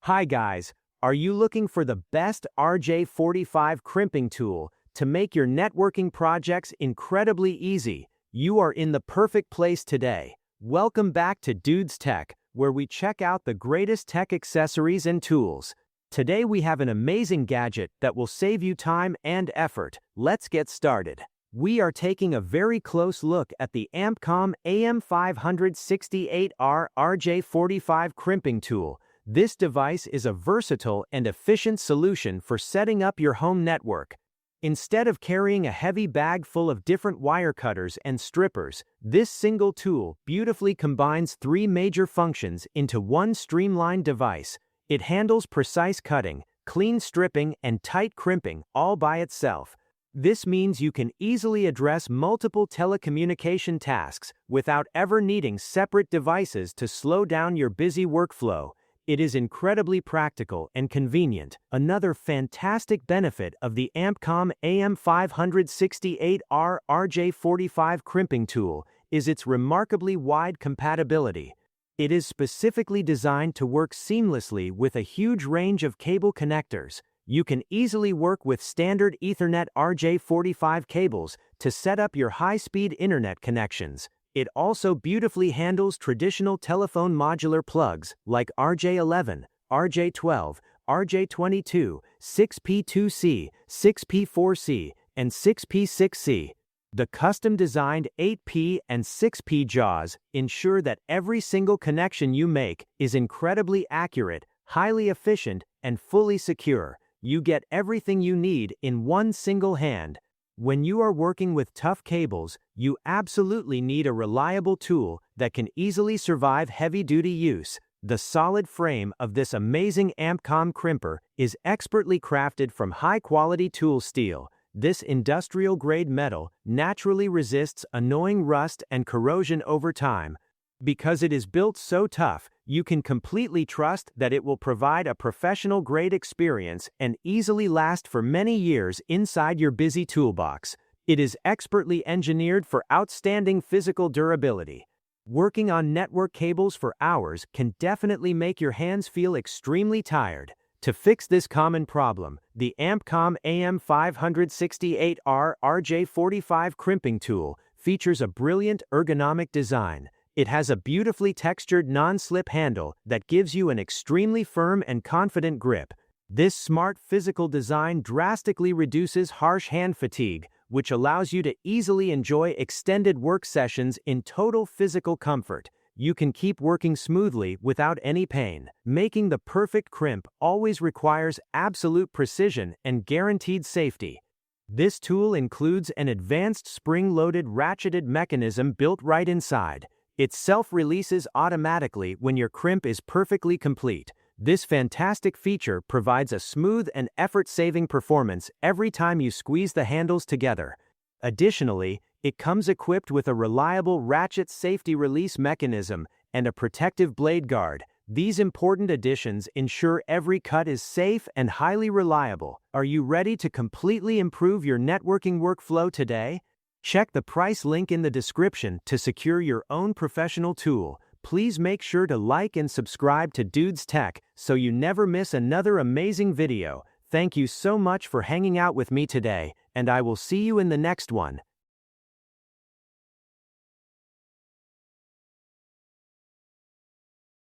Hi guys, are you looking for the best RJ45 crimping tool to make your networking projects incredibly easy? You are in the perfect place today. Welcome back to Dude's Tech, where we check out the greatest tech accessories and tools. Today we have an amazing gadget that will save you time and effort. Let's get started. We are taking a very close look at the Ampcom AM568R RJ45 crimping tool. This device is a versatile and efficient solution for setting up your home network. Instead of carrying a heavy bag full of different wire cutters and strippers, this single tool beautifully combines three major functions into one streamlined device. It handles precise cutting, clean stripping, and tight crimping all by itself. This means you can easily address multiple telecommunication tasks without ever needing separate devices to slow down your busy workflow. It is incredibly practical and convenient. Another fantastic benefit of the Ampcom AM568R RJ45 crimping tool is its remarkably wide compatibility. It is specifically designed to work seamlessly with a huge range of cable connectors. You can easily work with standard Ethernet RJ45 cables to set up your high-speed internet connections. It also beautifully handles traditional telephone modular plugs like RJ11, RJ12, RJ22, 6P2C, 6P4C, and 6P6C. The custom-designed 8P and 6P jaws ensure that every single connection you make is incredibly accurate, highly efficient, and fully secure. You get everything you need in one single hand. When you are working with tough cables, you absolutely need a reliable tool that can easily survive heavy-duty use. The solid frame of this amazing Ampcom crimper is expertly crafted from high-quality tool steel. This industrial-grade metal naturally resists annoying rust and corrosion over time. Because it is built so tough, you can completely trust that it will provide a professional-grade experience and easily last for many years inside your busy toolbox. It is expertly engineered for outstanding physical durability. Working on network cables for hours can definitely make your hands feel extremely tired. To fix this common problem, the Ampcom AM568R RJ45 crimping tool features a brilliant ergonomic design. It has a beautifully textured non-slip handle that gives you an extremely firm and confident grip. This smart physical design drastically reduces harsh hand fatigue, which allows you to easily enjoy extended work sessions in total physical comfort. You can keep working smoothly without any pain. Making the perfect crimp always requires absolute precision and guaranteed safety. This tool includes an advanced spring-loaded ratcheted mechanism built right inside. It self-releases automatically when your crimp is perfectly complete. This fantastic feature provides a smooth and effort-saving performance every time you squeeze the handles together. Additionally, it comes equipped with a reliable ratchet safety release mechanism and a protective blade guard. These important additions ensure every cut is safe and highly reliable. Are you ready to completely improve your networking workflow today? Check the price link in the description to secure your own professional tool. Please make sure to like and subscribe to Dude's Tech so you never miss another amazing video. Thank you so much for hanging out with me today, and I will see you in the next one.